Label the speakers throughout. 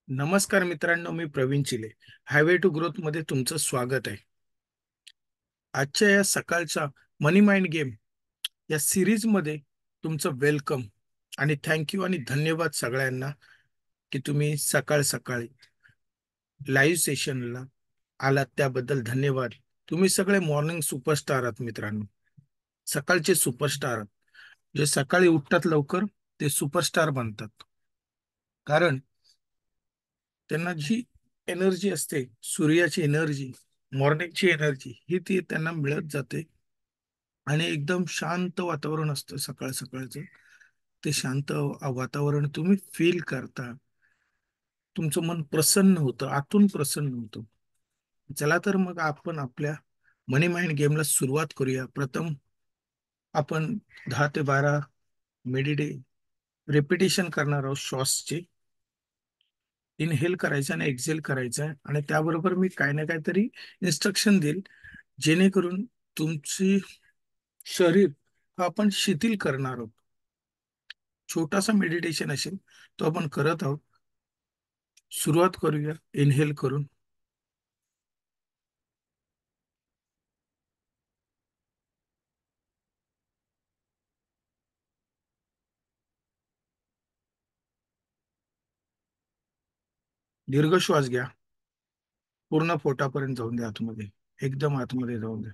Speaker 1: नमस्कार मित्रांनो, मी प्रवीण चिले. Highway to growth मध्ये तुमचं स्वागत आहे. आजच्या या सकाळच्या मनी माइंड गेम या सिरीज मध्ये तुमचं वेलकम आणि थँक्यू आणि धन्यवाद सगळ्यांना की तुम्ही सकाळ सकाळी लाईव्ह सेशनला आलात त्याबद्दल धन्यवाद. तुम्ही सगळे मॉर्निंग सुपरस्टार आहात मित्रांनो. सकाळचे सुपरस्टार आहात. जे सकाळी उठतात लवकर ते सुपरस्टार बनतात. कारण त्यांना जी एनर्जी असते, सूर्याची एनर्जी, मॉर्निंगची एनर्जी ही ती त्यांना मिळत जाते. आणि एकदम शांत वातावरण असतं सकाळ सकाळचं. ते शांत वातावरण तुम्ही फील करता. तुमचं मन प्रसन्न होतं, आतून प्रसन्न होतं. चला तर मग आपण आपल्या मनी माइंड गेमला सुरुवात करूया. प्रथम आपण 10 ते 12 मेडिटे रिपिटेशन करणार आहोत श्वासचे. इनहेल करायचं आणि एक्झेल करायचं आणि त्याबरोबर मी काही ना काहीतरी इन्स्ट्रक्शन देईल, जेणेकरून तुमची शरीर हा आपण शिथिल करणार आहोत. छोटासा मेडिटेशन असेल, तो आपण करत आहोत. सुरुवात करूया इनहेल करून. दीर्घ श्वास घ्या. पूर्ण पोटापर्यंत जाऊन द्या आतमध्ये. एकदम आतमध्ये जाऊन द्या.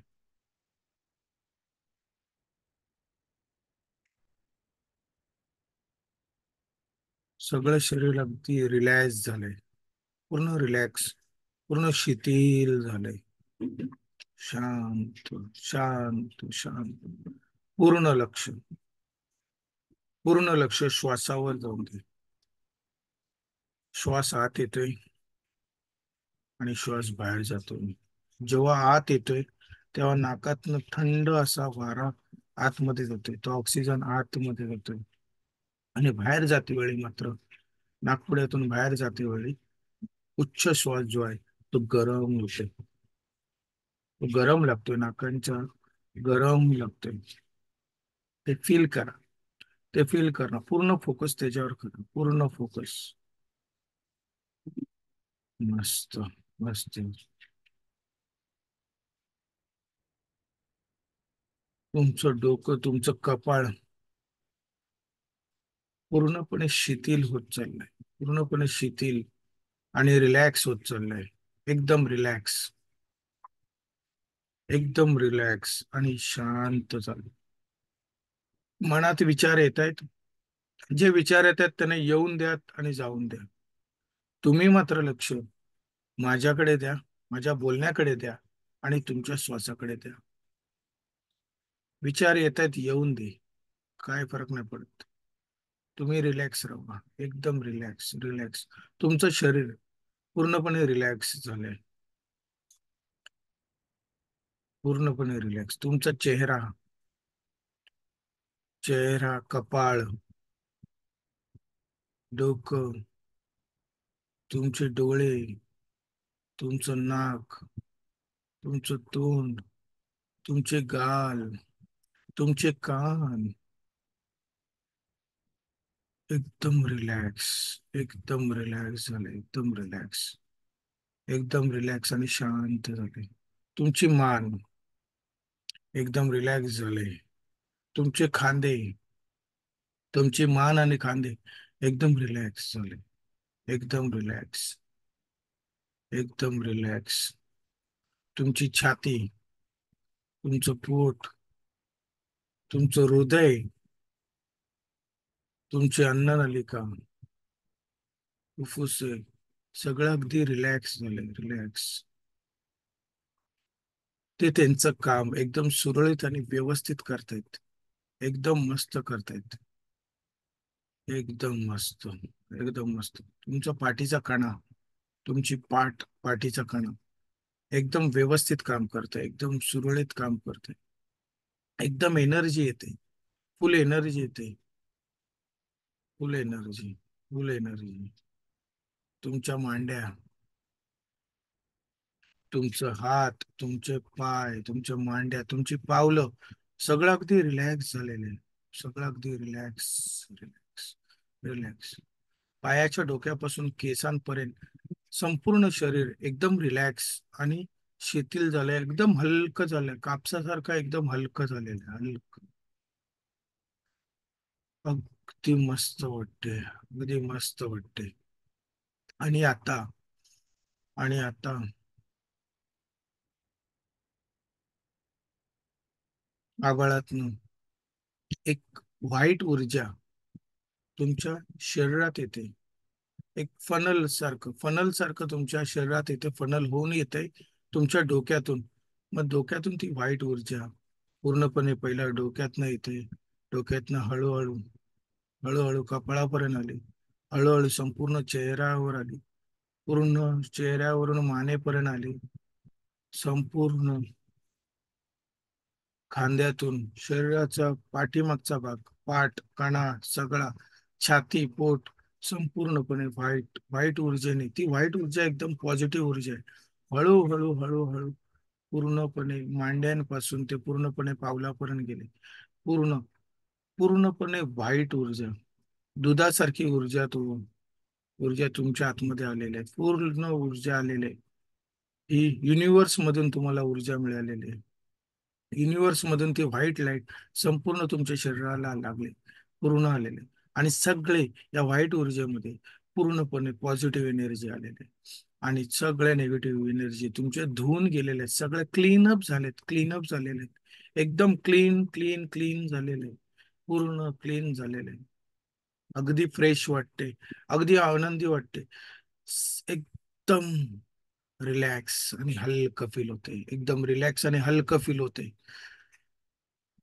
Speaker 1: सगळं शरीर अगदी रिलॅक्स झालंय. पूर्ण रिलॅक्स, पूर्ण शिथिल झालंय. शांत शांत शांत. पूर्ण लक्ष, पूर्ण लक्ष श्वासावर जाऊन दे. श्वास आत येतोय आणि श्वास बाहेर जातोय. जेव्हा आत येतोय तेव्हा नाकातनं थंड असा वारा आतमध्ये जातोय, तो ऑक्सिजन आतमध्ये जातोय. आणि बाहेर जाते वेळी मात्र, नाकपुड्यातून बाहेर जाते वेळी उच्च श्वास जो आहे तो गरम होतोय. तो गरम लागतोय, नाकांच्या गरम लागतोय. ते फील करा. ते फील करा. पूर्ण फोकस त्याच्यावर करा. पूर्ण फोकस. मस्त. मस्त. तुमचं डोकं, तुमचं कपाळ पूर्णपणे शिथिल होत चाललंय. पूर्णपणे शिथिल आणि रिलॅक्स होत चाललंय. एकदम रिलॅक्स. एकदम रिलॅक्स आणि शांत चालू. मनात विचार येत आहेत. जे विचार येतात त्यांना येऊन द्या आणि जाऊन द्या. तुम्ही मात्र लक्ष माझ्याकडे द्या, माझ्या बोलण्याकडे द्या आणि तुमच्या श्वासाकडे द्या. विचार येत आहेत, येऊन दे. काय फरक नाही पडत. तुम्ही रिलॅक्स राहा. एकदम रिलॅक्स रिलॅक्स. तुमचं शरीर पूर्णपणे रिलॅक्स झालंय. पूर्णपणे रिलॅक्स. तुमचा चेहरा, चेहरा, कपाळ, डोकं, तुमचे डोळे, तुमचं नाक, तुमचं तोंड, तुमचे गाल, तुमचे कान एकदम रिलॅक्स. एकदम रिलॅक्स झाले. एकदम रिलॅक्स. एकदम रिलॅक्स आणि शांत झाले. तुमची मान एकदम रिलॅक्स झाले. तुमचे खांदे, तुमची मान आणि खांदे एकदम रिलॅक्स झाले. एकदम रिलॅक्स. एकदम रिलॅक्स. तुमची छाती, तुमचं पोट, तुमचं हृदय, तुमची अन्ननलिका, फुफ्फुसे सगळं अगदी रिलॅक्स झाले. रिलॅक्स. ते त्यांचं काम एकदम सुरळीत आणि व्यवस्थित करतायत. एकदम मस्त करतायत. एकदम मस्त. एकदम मस्त. तुमचा पाठीचा कणा, तुमची पाठीचा कणा एकदम व्यवस्थित काम करते. एकदम सुरळीत काम करते. एकदम एनर्जी येते. फुल एनर्जी येते. फुल एनर्जी. फुल एनर्जी. तुमच्या मांड्या, तुमचं हात, तुमचे पाय, तुमच्या मांड्या, तुमची पावलं सगळं अगदी रिलॅक्स झालेलं आहे. सगळं अगदी रिलॅक्स. रिलॅक्स. रिलॅक्स. पायाच्या डोक्यापासून केसांपर्यंत संपूर्ण शरीर एकदम रिलॅक्स आणि शिथिल झालंय, एकदम हलकं झालंय, कापसासारखं एकदम हलकं झालेलं आहे, हलकं. अगदी मस्त वाटते, अगदी मस्त वाटते. आणि आता आणि आता आभाळातून एक व्हाईट ऊर्जा तुमच्या शरीरात येते. एक फनल सारखं तुमच्या शरीरात येते, फनल होऊन येते तुमच्या डोक्यातून. मग डोक्यातून ती व्हाईट ऊर्जा पूर्णपणे पहिला डोक्यातनं येते, डोक्यातनं हळूहळू हळूहळू कपाळापर्यंत आली, हळूहळू संपूर्ण चेहऱ्यावर आली, पूर्ण चेहऱ्यावरून मानेपर्यंत आली, संपूर्ण खांद्यातून शरीराचा पाठीमागचा भाग, पाठ, कणा सगळा, छाती, पोट संपूर्णपणे व्हाईट व्हाईट ऊर्जेने, ती व्हाईट ऊर्जा एकदम पॉझिटिव्ह ऊर्जा आहे. हळूहळू हळूहळू पूर्णपणे मांड्यांपासून ते पूर्णपणे पावलापर्यंत गेले. पूर्ण पूर्णपणे व्हाईट ऊर्जा, दुधासारखी ऊर्जा तुमच्या आतमध्ये आलेली आहे, पूर्ण ऊर्जा आलेली आहे. ही युनिव्हर्स मधून तुम्हाला ऊर्जा मिळालेली आहे. युनिव्हर्स मधून ती व्हाईट लाईट संपूर्ण तुमच्या शरीराला लागले, पूर्ण आलेले. आणि सगळे या व्हाईट ऊर्जेमध्ये पूर्णपणे पॉझिटिव्ह एनर्जी आलेले, आणि सगळ्या निगेटिव्ह एनर्जी तुमचे धुवून गेलेले आहेत, सगळे क्लीनअप झालेले आहेत, एकदम क्लीन क्लीन क्लीन झालेले आहेत, पूर्ण क्लीन झालेले आहेत. अगदी फ्रेश वाटते, अगदी आनंदी वाटते, एकदम रिलॅक्स आणि हलकं फील होते, एकदम रिलॅक्स आणि हलकं फील होते.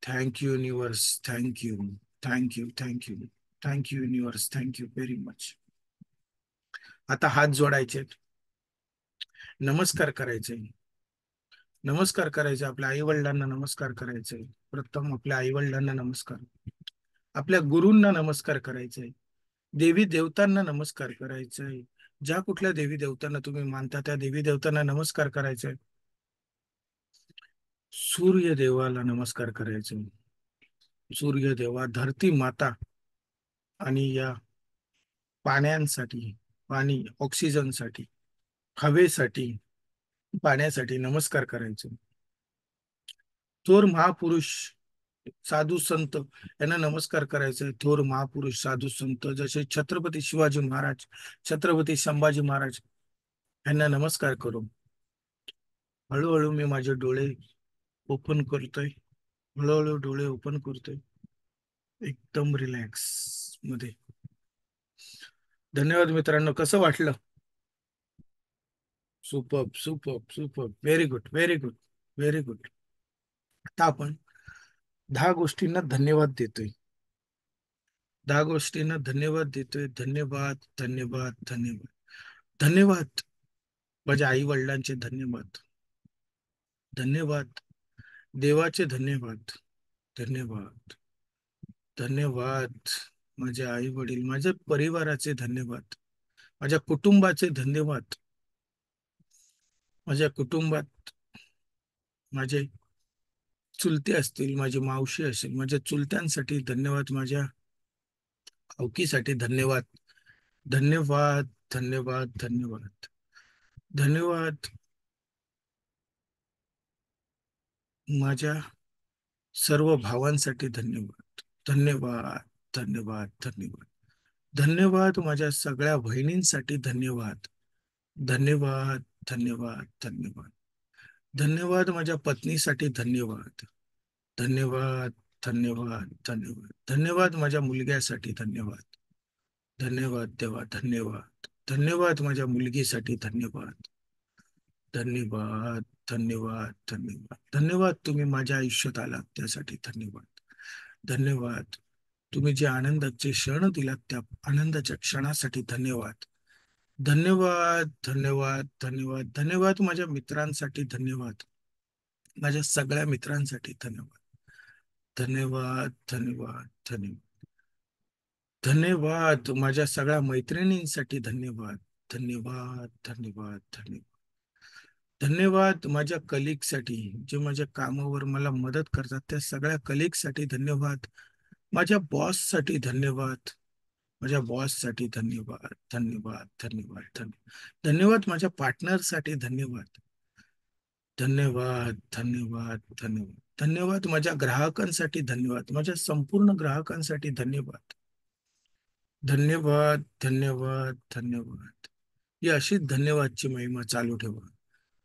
Speaker 1: Thank you universe, thank you, thank you, thank you, thank you universe, thank you very much. आता हात जोडायचे, नमस्कार करायचे, नमस्कार करायचे आपल्या आई वडिलांना, नमस्कार करायचे. प्रथम आपल्या आई वडिलांना नमस्कार, आपल्या गुरूंना नमस्कार करायचे, देवी देवतांना नमस्कार करायचे. ज्या कुठल्या देवी देवतांना तुम्ही मानता त्या देवी देवतांना नमस्कार करायचे. सूर्य देवाला नमस्कार करायचे, सूर्य देवा, धरती माता आणि या पाण्यासाठी, पाणी ऑक्सिजनसाठी, हवेसाठी, पाण्यासाठी नमस्कार करायचे. थोर महापुरुष, साधू संत यांना नमस्कार करायचे. थोर महापुरुष, साधू संत जसे छत्रपती शिवाजी महाराज, छत्रपती संभाजी महाराज यांना नमस्कार करू. हळूहळू मी माझे डोळे ओपन करतोय, हळूहळू डोळे ओपन करतोय, एकदम रिलॅक्स मध्ये. धन्यवाद मित्रांनो, कसं वाटलं? Super super super, very good very good very good. आता आपण 10 गोष्टींना धन्यवाद देतोय, 10 गोष्टींना धन्यवाद देतोय. धन्यवाद धन्यवाद धन्यवाद धन्यवाद. माझ्या आई वडिलांचे धन्यवाद, धन्यवाद. देवाचे धन्यवाद, धन्यवाद, धन्यवाद. माझे आई वडील, माझ्या परिवाराचे धन्यवाद, माझ्या कुटुंबाचे धन्यवाद, माझ्या कुटुंबात माझे चुलते असतील, माझी मावशी असेल, माझ्या चुलत्यांसाठी धन्यवाद, माझ्या भावकीसाठी धन्यवाद, धन्यवाद, धन्यवाद, धन्यवाद, धन्यवाद. माझ्या सर्व भावांसाठी धन्यवाद, धन्यवाद, धन्यवाद, धन्यवाद, धन्यवाद. माझ्या सगळ्या बहिणींसाठी धन्यवाद, धन्यवाद, धन्यवाद, धन्यवाद, धन्यवाद. माझ्या पत्नीसाठी धन्यवाद, धन्यवाद, धन्यवाद, धन्यवाद, धन्यवाद. माझ्या मुलग्यासाठी धन्यवाद, धन्यवाद देवा, धन्यवाद, धन्यवाद. माझ्या मुलगीसाठी धन्यवाद, धन्यवाद, धन्यवाद, धन्यवाद, धन्यवाद. तुम्ही माझ्या आयुष्यात आलात त्यासाठी धन्यवाद, धन्यवाद. तुम्ही जे आनंदाचे क्षण दिलात त्या आनंदाच्या क्षणासाठी धन्यवाद, धन्यवाद, धन्यवाद, धन्यवाद, धन्यवाद. माझ्या मित्रांसाठी धन्यवाद, माझ्या सगळ्या मित्रांसाठी धन्यवाद, धन्यवाद, धन्यवाद, धन्यवाद, धन्यवाद. माझ्या सगळ्या मैत्रिणींसाठी धन्यवाद, धन्यवाद, धन्यवाद, धन्यवाद, धन्यवाद. माझ्या कलिगसाठी, जे माझ्या कामावर मला मदत करतात त्या सगळ्या कलिगसाठी धन्यवाद, माझ्या बॉससाठी धन्यवाद, माझ्या बॉससाठी धन्यवाद, धन्यवाद, धन्यवाद, धन्यवाद. धन्यवाद माझ्या पार्टनरसाठी धन्यवाद. धन्यवाद, धन्यवाद, धन्यवाद. धन्यवाद माझ्या ग्राहकांसाठी धन्यवाद. माझ्या संपूर्ण ग्राहकांसाठी धन्यवाद. धन्यवाद, धन्यवाद, धन्यवाद. ही अशीच धन्यवादची महिमा चालू ठेवा.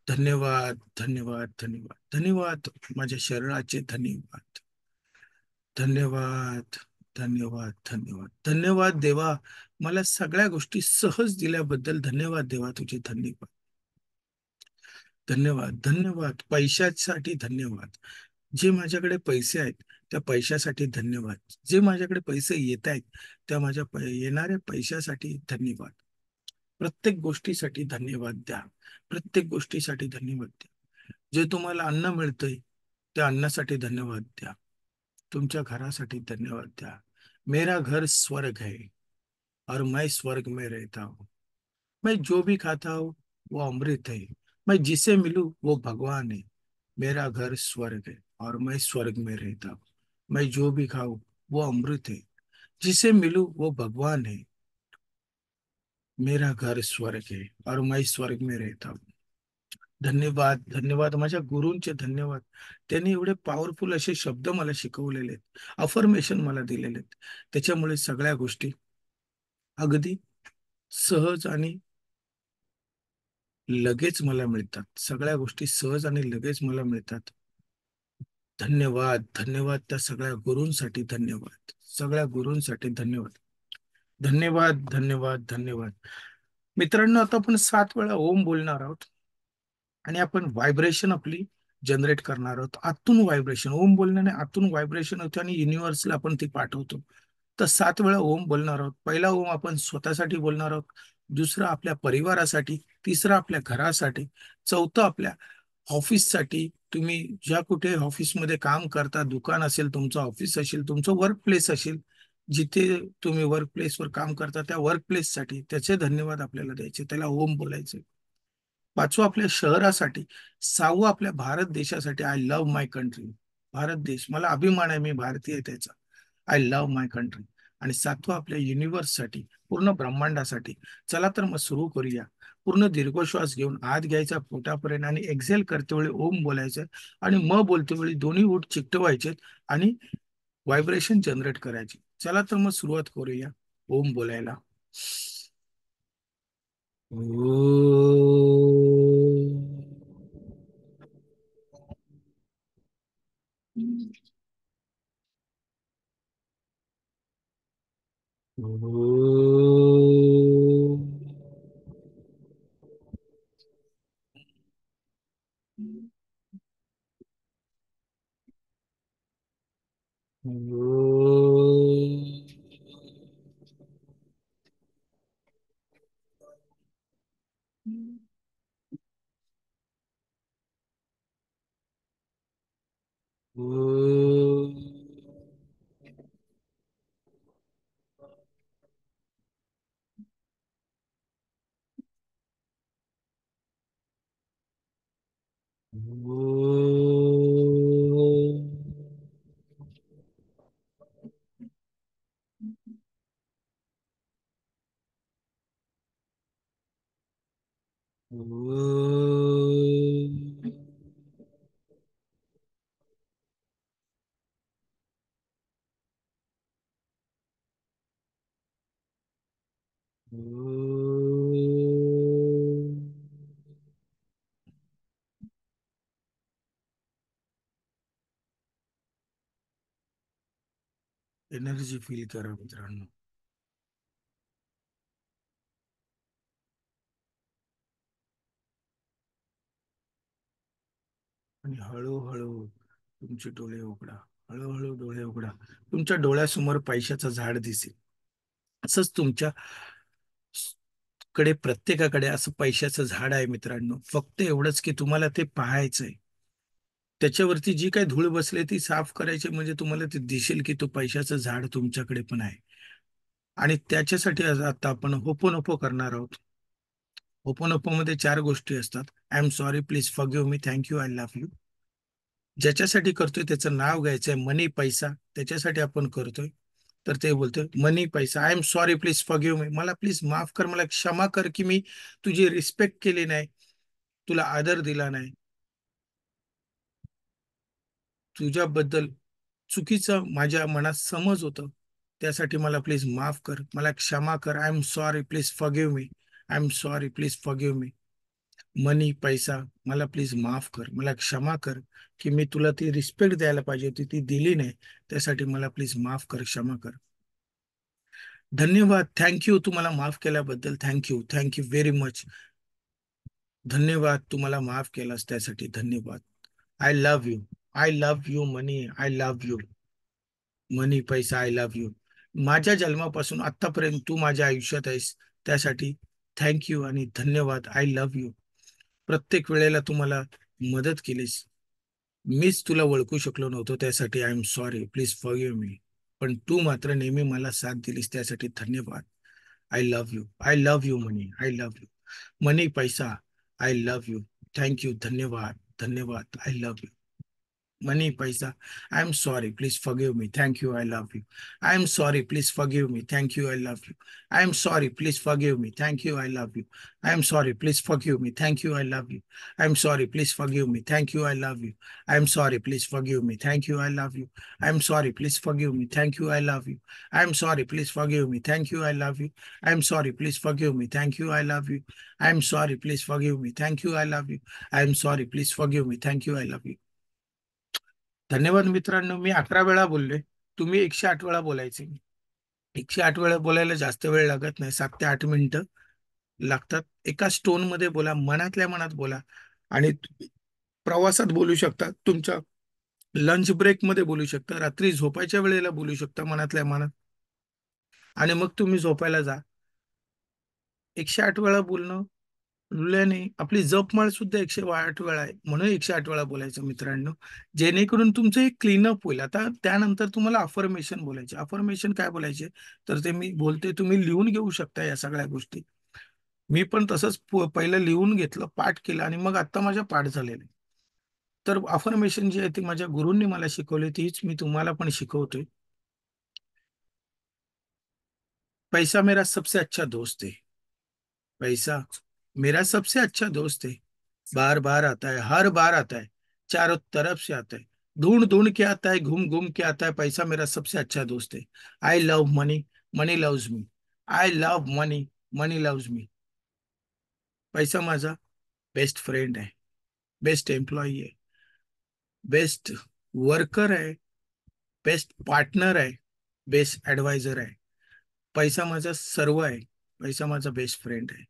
Speaker 1: धन्यवाद, धन्यवाद, धन्यवाद. धन्यवाद माझ्या शरीराचे धन्यवाद. धन्यवाद, धन्यवाद, धन्यवाद. धन्यवाद देवा, मला सगळ्या गोष्टी सहज दिल्याबद्दल धन्यवाद देवा, तुझे धन्यवाद. धन्यवाद, धन्यवाद. पैशासाठी धन्यवाद. जे माझ्याकडे पैसे आहेत त्या पैशासाठी धन्यवाद. जे माझ्याकडे पैसे येत आहेत त्या माझ्या येणाऱ्या पैशासाठी धन्यवाद. प्रत्येक गोष्टीसाठी धन्यवाद द्या. प्रत्येक गोष्टीसाठी धन्यवाद द्या. जे तुम्हाला अन्न मिळतंय त्या अन्नासाठी धन्यवाद द्या. तुमच्या घरासाठी धन्यवाद द्या. मेरा घर स्वर्ग है और मैं स्वर्ग में रहता हूँ. मैं जो भी खाता हूँ वो अमृत है. मैं जिसे मिलूं वो भगवान है. मेरा घर स्वर्ग है और मैं स्वर्ग में रहता हूँ. मैं जो भी खाऊं वो अमृत है. जिसे मिलूं वो भगवान है. मेरा घर स्वर्ग है और मैं स्वर्ग में रहता हूँ. धन्यवाद, धन्यवाद माझ्या गुरूंचे धन्यवाद. त्यांनी एवढे पॉवरफुल असे शब्द मला शिकवलेले आहेत, अफर्मेशन मला दिलेले आहेत. त्याच्यामुळे सगळ्या गोष्टी अगदी सहज आणि लगेच मला मिळतात. सगळ्या गोष्टी सहज आणि लगेच मला मिळतात. धन्यवाद, धन्यवाद त्या सगळ्या गुरूंसाठी धन्यवाद. सगळ्या गुरूंसाठी धन्यवाद. धन्यवाद, धन्यवाद, धन्यवाद. मित्रांनो, आता आपण 7 वेळा ओम बोलणार आहोत आणि आपण व्हायब्रेशन आपली जनरेट करणार आहोत. आतून व्हायब्रेशन, ओम बोलण्याने आतून व्हायब्रेशन होते आणि युनिव्हर्सला आपण ती पाठवतो. तर 7 वेळा ओम बोलणार आहोत. पहिला ओम आपण स्वतःसाठी बोलणार आहोत, दुसरा आपल्या परिवारासाठी, तिसरा आपल्या घरासाठी, चौथं आपल्या ऑफिससाठी. तुम्ही ज्या कुठे ऑफिसमध्ये काम करता, दुकान असेल तुमचं, ऑफिस असेल तुमचं, वर्क प्लेस असेल, जिथे तुम्ही वर्क प्लेसवर काम करता त्या वर्क प्लेससाठी त्याचे धन्यवाद आपल्याला द्यायचे, त्याला ओम बोलायचे. पाचवं आपल्या शहरासाठी, सहावं आपल्या भारत देशासाठी, I love my country. Bharat देश मला अभिमान आहे, मी भारतीय आहे त्याचा. I love my country. आणि सातवं आपल्या युनिव्हर्ससाठी, पूर्ण ब्रह्मांडासाठी. चला तर मग सुरू करूया. पूर्ण दीर्घश्वास घेऊन आत घ्यायचा पोटापर्यंत आणि एक्झेल करते वेळी ओम बोलायचं आणि म बोलते वेळी दोन्ही ओठ चिकटवायचे आणि व्हायब्रेशन जनरेट करायचे. चला तर मग सुरुवात करूया ओम बोलायला. एनर्जी फील करा मित्रांनो. आणि हळूहळू तुमचे डोळे उघडा. हळूहळू डोळे उघडा. तुमच्या डोळ्यासमोर पैशाचं झाड दिसेल. असंच तुमच्या कडे प्रत्येकाकडे असं पैशाचं झाड आहे मित्रांनो. फक्त एवढंच की तुम्हाला ते पाहायचंय. त्याच्यावरती जी काही धूळ बसली ती साफ करायची, म्हणजे तुम्हाला ते दिसेल की तो पैशाचं झाड तुमच्याकडे पण आहे. आणि त्याच्यासाठी आता आपण होपोनोपो करणार आहोत. होपोनोपो मध्ये 4 गोष्टी असतात. I am sorry, please forgive me, thank you, I love you. ज्याच्यासाठी करतोय त्याचं नाव घ्यायचंय, मनी, पैसा, त्याच्यासाठी आपण करतोय. तर ते बोलते मनी पैसा, I am sorry please forgive मी, मला प्लीज माफ कर, मला क्षमा कर की मी तुझी रिस्पेक्ट केली नाही, तुला आदर दिला नाही, तुझ्याबद्दल चुकीचं माझ्या मनात समज होतं, त्यासाठी मला प्लीज माफ कर, मला क्षमा कर, I am sorry please forgive me, I am sorry please forgive me. Money पैसा, मला प्लीज माफ कर, मला क्षमा कर की मी तुला ती रिस्पेक्ट द्यायला पाहिजे होती ती दिली नाही, त्यासाठी मला प्लीज माफ कर, क्षमा कर. धन्यवाद, थँक्यू, तुम्हाला माफ केल्याबद्दल थँक्यू, थँक्यू व्हेरी मच. धन्यवाद, तुम्हाला माफ केलास त्यासाठी धन्यवाद. I love you, I love you money, I love you money पैसा, आय लव्ह यू. माझ्या जन्मापासून आतापर्यंत तू माझ्या आयुष्यात आहेस, त्यासाठी थँक्यू आणि धन्यवाद. I love you. प्रत्येक वेळेला तुम्हाला मदत केलीस, मीच तुला ओळखू शकलो नव्हतो, त्यासाठी I am sorry please forgive me. पण तू मात्र नेहमी मला साथ दिलीस, त्यासाठी धन्यवाद. I love you, I love you money, I love you money पैसा, आय लव्ह यू. थँक्यू, धन्यवाद, धन्यवाद. आय लव्ह यू मनी पैसा. I am sorry please forgive me, thank you, I love you. I am sorry please forgive me, thank you, I love you. I am sorry please forgive me, thank you, I love you. I am sorry please forgive me, thank you, I love you. I am sorry please forgive me, thank you, I love you. I am sorry please forgive me, thank you, I love you. I am sorry please forgive me, thank you, I love you. I am sorry please forgive me, thank you, I love you. I am sorry please forgive me, thank you, I love you. I am sorry please forgive me, thank you, I love you. I am sorry please forgive me, thank you, I love you. धन्यवाद मित्रांनो, मी 11 वेळा बोलले, तुम्ही 108 वेळा बोलायचे. 108 वेळा बोलायला जास्त वेळ लागत नाही, 7 ते 8 मिनिटं लागतात. एका स्टोन मध्ये बोला, मनातल्या मनात बोला, आणि प्रवासात बोलू शकता, तुमच्या लंच ब्रेक मध्ये बोलू शकता, रात्री झोपायच्या वेळेला बोलू शकता मनातल्या मनात, आणि मग तुम्ही झोपायला जा. 108 वेळा बोलणं बोलल्याने आपली जपमाळ सुद्धा 108 वेळा आहे, म्हणून 108 वेळा बोलायचं मित्रांनो, जेणेकरून तुमचं एक क्लीनअप होईल. आता त्यानंतर तुम्हाला अफर्मेशन बोलायचे. अफर्मेशन काय बोलायचे, तर ते मी बोलते, तुम्ही लिहून घेऊ शकता या सगळ्या गोष्टी. मी पण तसंच पहिलं लिहून घेतलं, पाठ केलं, आणि मग आता माझ्या पाठ झालेले. तर अफर्मेशन जी आहे ती माझ्या गुरूंनी मला शिकवली, तीच मी तुम्हाला पण शिकवतोय. पैसा मेरा सबसे अच्छा दोस्त है. पैसा मेरा सबसे अच्छा दोस्त है. बार बार आता है, हर बार आता है, चारों तरफ से आता है, ढूंढ ढूंढ के आता है, घूम घूम के आता है. पैसा मेरा सबसे अच्छा दोस्त है. I love money, money loves me. I love money, money loves me. पैसा माझा बेस्ट फ्रेंड आहे, बेस्ट एम्प्लॉई आहे, बेस्ट वर्कर आहे, बेस्ट पार्टनर आहे, बेस्ट ऍडवायझर आहे. पैसा माझा सर्व आहे. पैसा माझा बेस्ट फ्रेंड आहे.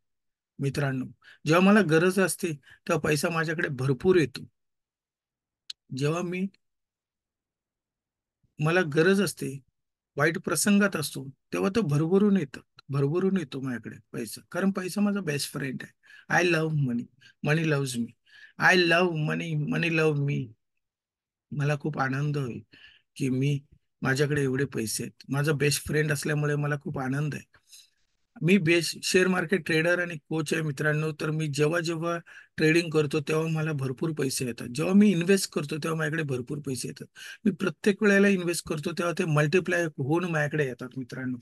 Speaker 1: मित्रांनो, जेव्हा मला गरज असते तेव्हा पैसा माझ्याकडे भरपूर येतो. जेव्हा मला गरज असते, वाईट प्रसंगात असतो, तेव्हा तो भरभरून येतो, भरभरून येतो माझ्याकडे पैसा, कारण पैसा माझा बेस्ट फ्रेंड आहे. I love money, money loves me. I love money, money love me. मला खूप आनंद होईल की माझ्याकडे एवढे पैसे आहेत, माझा बेस्ट फ्रेंड असल्यामुळे मला खूप आनंद आहे. मी बेस्ट शेअर मार्केट ट्रेडर आणि कोच आहे मित्रांनो. तर मी जेव्हा जेव्हा ट्रेडिंग करतो तेव्हा मला भरपूर पैसे येतात, जेव्हा मी इन्व्हेस्ट करतो तेव्हा माझ्याकडे भरपूर पैसे येतात. मी प्रत्येक वेळेला इन्व्हेस्ट करतो तेव्हा ते मल्टिप्लाय होऊन माझ्याकडे येतात मित्रांनो.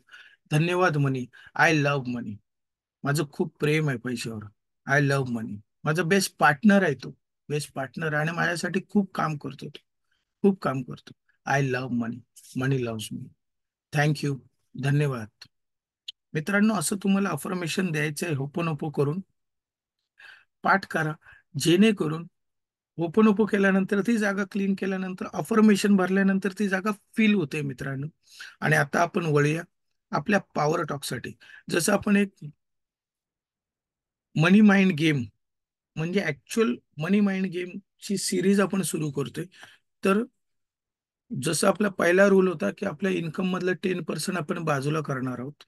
Speaker 1: धन्यवाद मनी, आय लव्ह मनी. माझं खूप प्रेम आहे पैशावर. आय लव्ह मनी. माझा बेस्ट पार्टनर आहे तो, बेस्ट पार्टनर, आणि माझ्यासाठी खूप काम करतो तो, खूप काम करतो. I love money, money loves me. Thank you, धन्यवाद. मित्रांनो, असं तुम्हाला अफर्मेशन द्यायचं आहे, होपोनोपो करून पाठ करा, जेणेकरून होपोनोपो केल्यानंतर ती जागा क्लीन केल्यानंतर, अफर्मेशन भरल्यानंतर ती जागा फील होते मित्रांनो. आणि आता आपण वळूया आपल्या पॉवर टॉकसाठी. जसं आपण एक मनी माइंड गेम, म्हणजे ऍक्च्युअल मनी माइंड गेम ची सिरीज आपण सुरू करतोय. तर जसं आपला पहिला रूल होता की आपल्या इन्कम मधलं 10% आपण बाजूला करणार आहोत.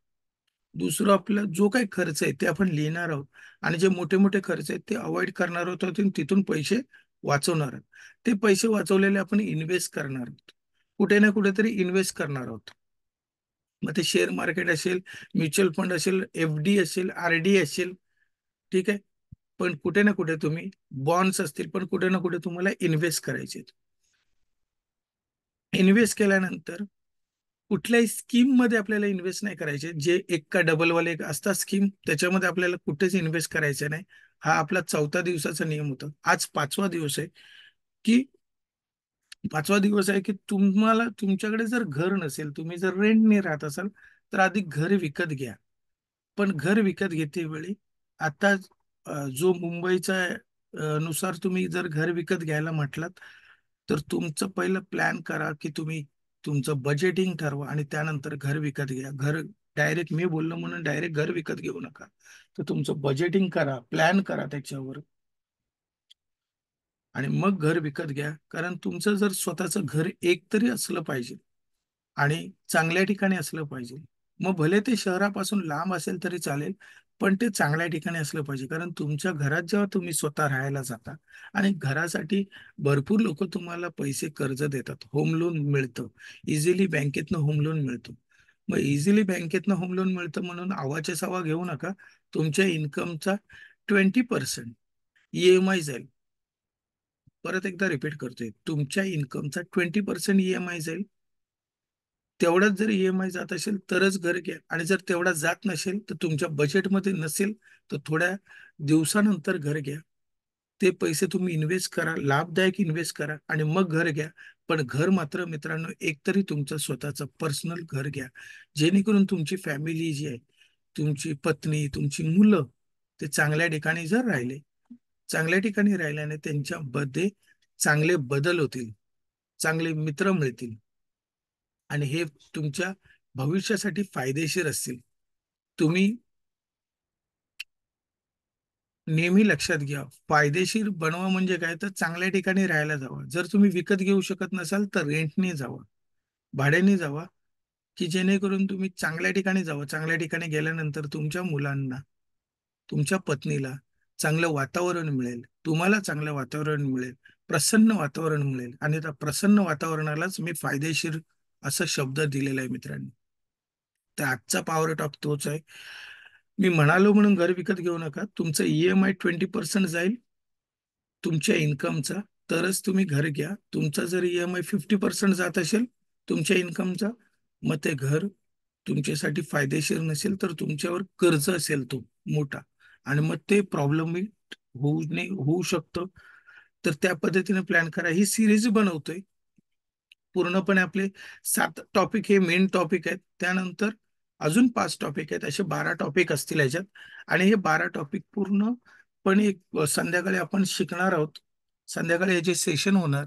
Speaker 1: दुसरं, आपला जो काही खर्च आहे ते आपण लिहिणार आहोत, आणि जे मोठे मोठे खर्च आहेत ते अवॉइड करणार आहोत, आणि तिथून पैसे वाचवणार आहोत. ते पैसे वाचवलेले आपण इन्व्हेस्ट करणार आहोत, कुठे ना कुठेतरी इन्व्हेस्ट करणार आहोत. मग ते शेअर मार्केट असेल, म्युच्युअल फंड असेल, एफडी असेल, आरडी असेल, ठीक आहे. पण कुठे ना कुठे तुम्ही, बॉन्ड्स असतील, पण कुठे ना कुठे तुम्हाला इन्व्हेस्ट करायचे. इन्व्हेस्ट केल्यानंतर कुठल्याही स्कीम मध्ये आपल्याला इन्व्हेस्ट नाही करायचे. जे एक का डबल वाले एक असतात स्कीम, त्याच्यामध्ये आपल्याला कुठेच इन्व्हेस्ट करायचे नाही. हा आपला 4थ्या दिवसाचा नियम होता. आज 5वा दिवस आहे. की 5वा दिवस आहे की तुम्हाला, तुमच्याकडे जर घर नसेल, तुम्ही जर रेंटने राहत असाल, तर आधी घर विकत घ्या. पण घर विकत घेते वेळी आता जो मुंबईचा नुसार तुम्ही जर घर विकत घ्यायला म्हटलात, तर तुमचं पहिलं प्लॅन करा की तुम्ही तुमचं बजेटिंग ठरवा आणि त्यानंतर घर विकत घ्या. घर डायरेक्ट मी बोललो म्हणून डायरेक्ट घर विकत घेऊ नका. तर तुमचं बजेटिंग करा, प्लॅन करा त्याच्यावर, आणि मग घर विकत घ्या. कारण तुमचं जर स्वतःचं घर एक तरी असलं पाहिजे आणि चांगल्या ठिकाणी असलं पाहिजे. मग भले ते शहरापासून लांब असेल तरी चालेल, पण ते चांगल्या ठिकाणी असलं पाहिजे. कारण तुमच्या घरात जेव्हा तुम्ही स्वतः राहायला जाता आणि घरासाठी भरपूर लोक तुम्हाला पैसे कर्ज देतात, होम लोन मिळतं, इझिली बँकेतनं होम लोन मिळतं. मग इझिली बँकेतनं होम लोन मिळतं म्हणून आवाच्या सवा घेऊ नका. तुमच्या इन्कमचा 20% EMI जाईल. परत एकदा रिपीट करतोय, तुमच्या इन्कमचा 20% EMI जाईल. तेवढाच जर EMI जात असेल तरच घर घ्या, आणि जर तेवढा जात नसेल, तर तुमच्या बजेटमध्ये नसेल, तर थोड्या दिवसानंतर घर घ्या. ते पैसे तुम्ही इन्व्हेस्ट करा, लाभदायक इन्व्हेस्ट करा, आणि मग घर घ्या. पण घर मात्र मित्रांनो, एकतरी तुमचं स्वतःचं पर्सनल घर घ्या. जेणेकरून तुमची फॅमिली जी आहे, तुमची पत्नी, तुमची मुलं, ते चांगल्या ठिकाणी जर राहिले, चांगल्या ठिकाणी राहिल्याने त्यांच्यामध्ये चांगले बदल होतील, चांगले मित्र मिळतील, आणि हे तुमच्या भविष्यासाठी फायदेशीर असतील. तुम्ही नेहमी लक्षात घ्या, फायदेशीर बनवा म्हणजे काय, तर चांगल्या ठिकाणी राहायला जावा. जर तुम्ही विकत घेऊ शकत नसाल, तर रेंटने जावा, भाड्याने जावा, की जेणेकरून तुम्ही चांगल्या ठिकाणी जावं. चांगल्या ठिकाणी गेल्यानंतर तुमच्या मुलांना, तुमच्या पत्नीला चांगलं वातावरण मिळेल, तुम्हाला चांगलं वातावरण मिळेल, प्रसन्न वातावरण मिळेल, आणि त्या प्रसन्न वातावरणालाच मी फायदेशीर असा शब्द दिलेला आहे मित्रांनो. तर आजचा पॉवर टॉक तोच आहे. मी म्हणालो म्हणून घर विकत घेऊ नका. तुमचं EMI 20% जाईल तुमच्या इन्कमचा, तरच तुम्ही घर घ्या. तुमचा जर EMI 50% जात असेल तुमच्या इन्कमचा, मग ते घर तुमच्यासाठी फायदेशीर नसेल, तर तुमच्यावर कर्ज असेल तो मोठा, आणि मग ते प्रॉब्लेम होऊ शकतं. तर त्या पद्धतीने प्लॅन करा. ही सिरीज बनवतोय पूर्णपणे. आपले 7 टॉपिक हे मेन टॉपिक आहेत. त्यानंतर अजून 5 टॉपिक आहेत. असे 12 टॉपिक असतील याच्यात, आणि हे 12 टॉपिक पूर्णपणे संध्याकाळी आपण शिकणार आहोत. संध्याकाळी याचे सेशन होणार,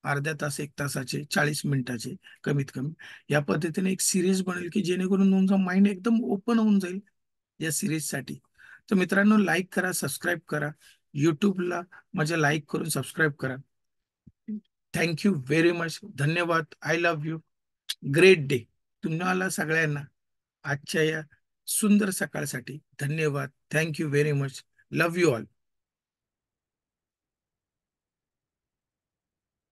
Speaker 1: अर्ध्या तास 1 तासाचे, 40 मिनिटाचे कमीत कमी. या पद्धतीने एक सिरीज बनेल की जेणेकरून तुमचा माइंड एकदम ओपन होऊन जाईल या सिरीजसाठी. तर मित्रांनो, लाईक करा, सबस्क्राईब करा. युट्यूबला माझ्या लाईक करून सबस्क्राईब करा. Thank you very much. धन्यवाद. I love you. Great day तुम्हाला सगळ्यांना आजच्या या सुंदर सकाळसाठी. धन्यवाद. Thank you very much. Love you all.